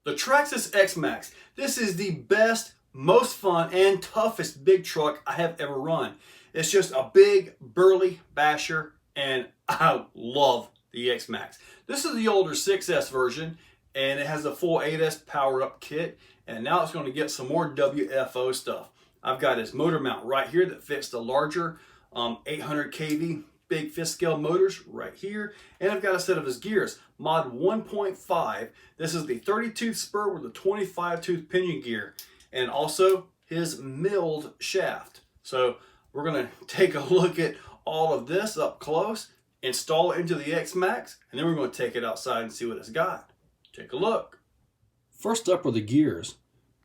The Traxxas Xmaxx. This is the best, most fun, and toughest big truck I have ever run. It's just a big, burly basher, and I love the Xmaxx. This is the older 6S version, and it has the full 8S power-up kit, and now it's going to get some more WFO stuff. I've got his motor mount right here that fits the larger 800 kV big fifth scale motors right here, and I've got a set of his gears, mod 1.5. This is the 30-tooth spur with a 25-tooth pinion gear, and also his milled shaft. So we're going to take a look at all of this up close, install it into the Xmaxx, and then we're going to take it outside and see what it's got. Take a look. First up are the gears.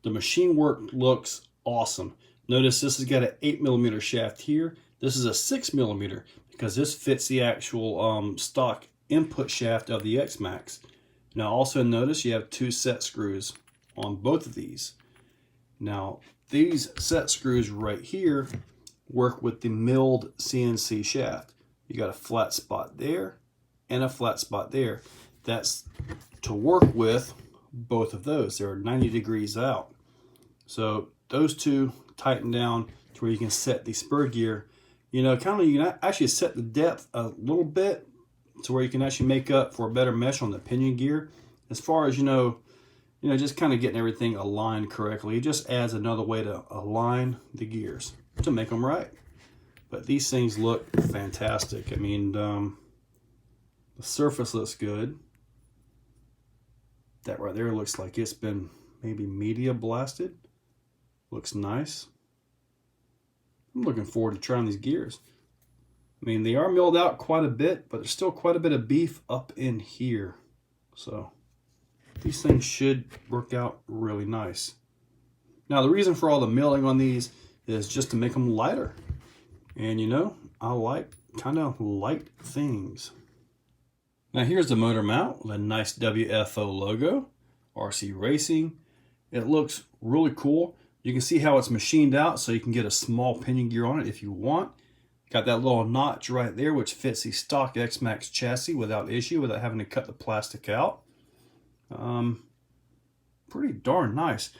The machine work looks awesome. Notice this has got an 8mm shaft here. This is a 6mm because this fits the actual stock input shaft of the Xmaxx. Now also notice you have 2 set screws on both of these. Now these set screws right here work with the milled CNC shaft. You got a flat spot there and a flat spot there. That's to work with both of those. They're 90 degrees out. So those two tighten down to where you can set the spur gear. You know, you can actually set the depth a little bit to where you can actually make up for a better mesh on the pinion gear. As far as, you know, just kind of getting everything aligned correctly. It just adds another way to align the gears to make them right. But these things look fantastic. I mean, the surface looks good. That right there looks like it's been maybe media blasted. Looks nice. I'm looking forward to trying these gears. I mean, they are milled out quite a bit, but there's still quite a bit of beef up in here. So these things should work out really nice. Now, the reason for all the milling on these is just to make them lighter. And you know, I like kind of light things. Now here's the motor mount with a nice WFO logo, RC Racing. It looks really cool. You can see how it's machined out, so you can get a small pinion gear on it if you want. Got that little notch right there, which fits the stock Xmaxx chassis without issue, without having to cut the plastic out. Pretty darn nice.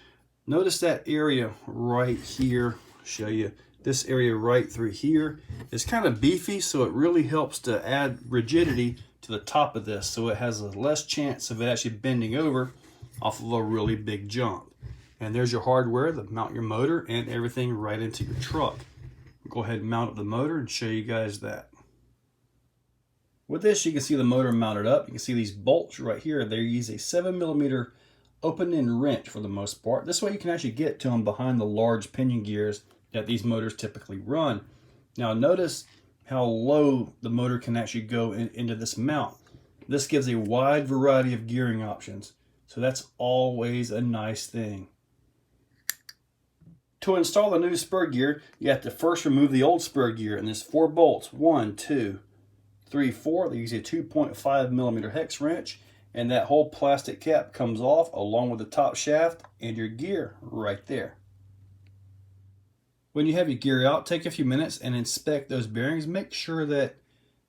Notice that area right here. I'll show you. This area right through here is kind of beefy, so it really helps to add rigidity to the top of this, so it has a less chance of it actually bending over off of a really big jump. And there's your hardware to mount your motor and everything right into your truck. Go ahead and mount up the motor and show you guys that. With this, you can see the motor mounted up. You can see these bolts right here. They use a 7mm open-end wrench for the most part. This way you can actually get to them behind the large pinion gears that these motors typically run. Now notice how low the motor can actually go into this mount. This gives a wide variety of gearing options, so that's always a nice thing. To install the new spur gear, you have to first remove the old spur gear, and there's 4 bolts. 1, 2, 3, 4. They use a 2.5mm hex wrench, and that whole plastic cap comes off along with the top shaft and your gear right there. When you have your gear out, take a few minutes and inspect those bearings. Make sure that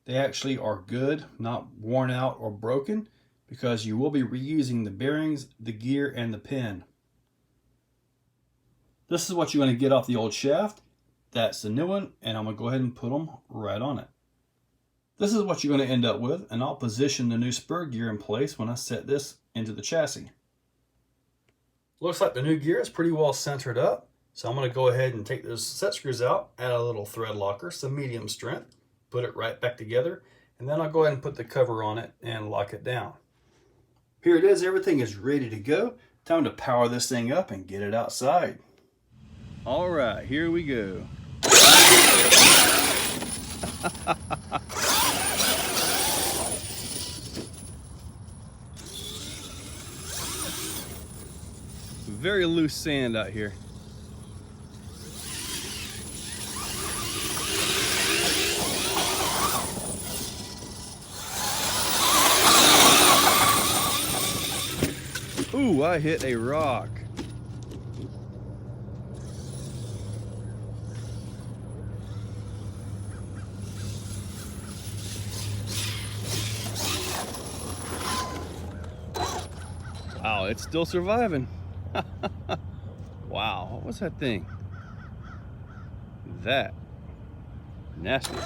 they actually are good, not worn out or broken, because you will be reusing the bearings, the gear, and the pin. This is what you're going to get off the old shaft. That's the new one, and I'm going to go ahead and put them right on it. This is what you're going to end up with, and I'll position the new spur gear in place when I set this into the chassis. Looks like the new gear is pretty well centered up. So I'm going to go ahead and take those set screws out, add a little thread locker, some medium strength, put it right back together, and then I'll go ahead and put the cover on it and lock it down. Here it is, everything is ready to go. Time to power this thing up and get it outside. All right, here we go. Very loose sand out here. Ooh, I hit a rock. Wow, it's still surviving. Wow, what was that thing? That nasty.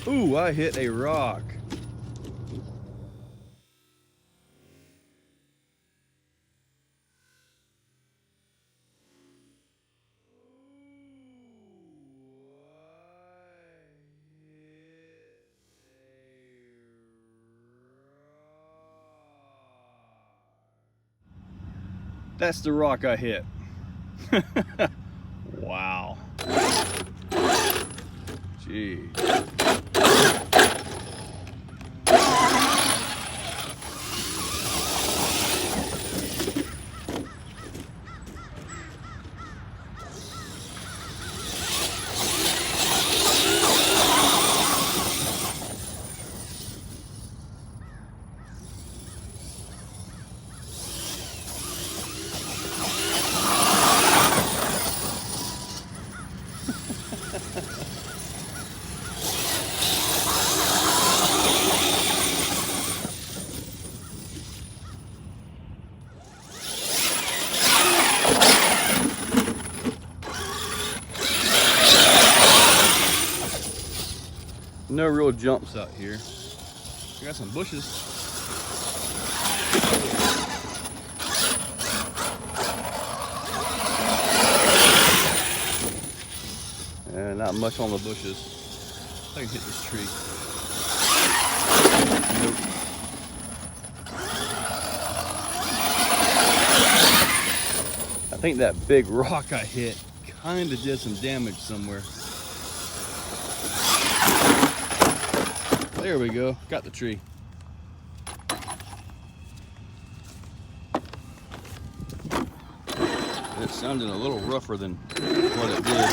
Ooh, I hit a rock. That's the rock I hit. Wow. Gee. No real jumps out here. I got some bushes. And not much on the bushes. I can hit this tree. Nope. I think that big rock I hit kind of did some damage somewhere. There we go, got the tree. It sounded a little rougher than what it did.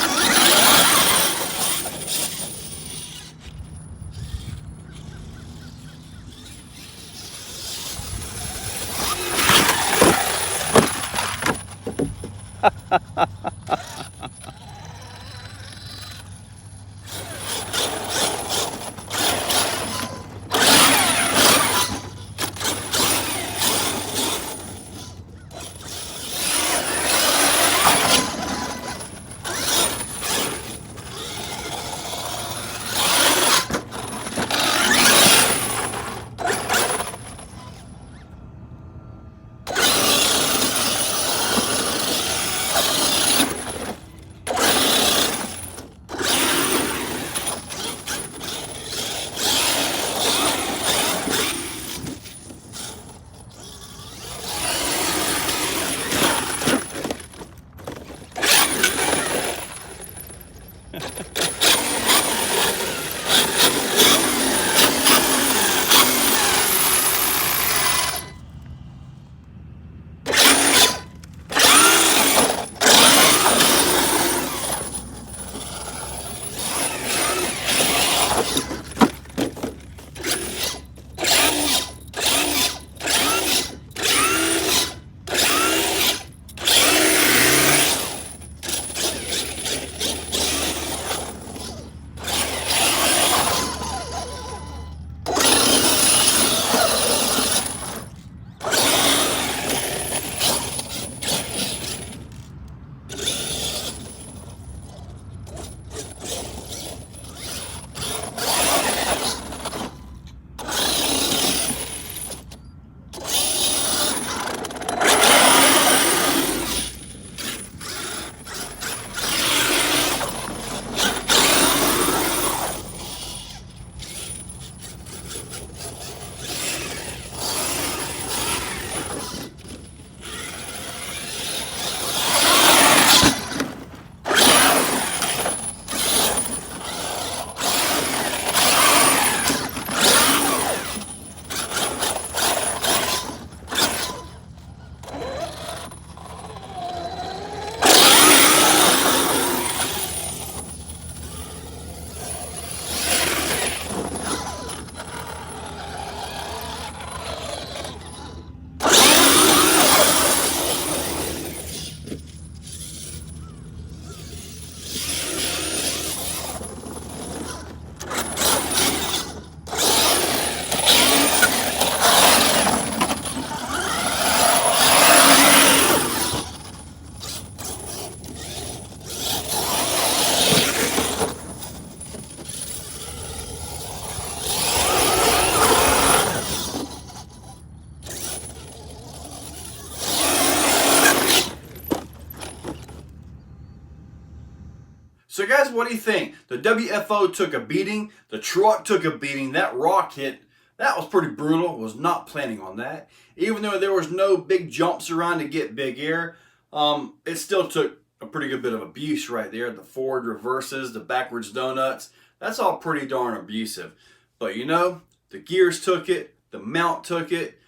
what do you think? The WFO took a beating. The truck took a beating. That rock hit, that was pretty brutal. Was not planning on that. Even though there was no big jumps around to get big air, it still took a pretty good bit of abuse right there. The forward reverses, the backwards donuts, that's all pretty darn abusive. But you know, the gears took it, the mount took it.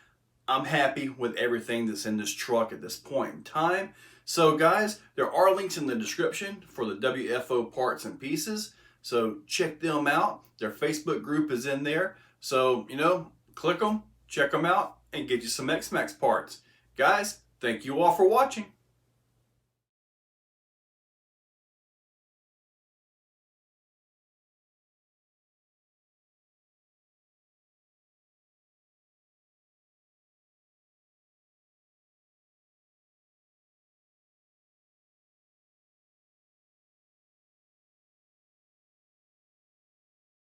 I'm happy with everything that's in this truck at this point in time. So guys, there are links in the description for the WFO parts and pieces. So check them out. Their Facebook group is in there. So, you know, click them, check them out, and get you some Xmaxx parts. Guys, thank you all for watching.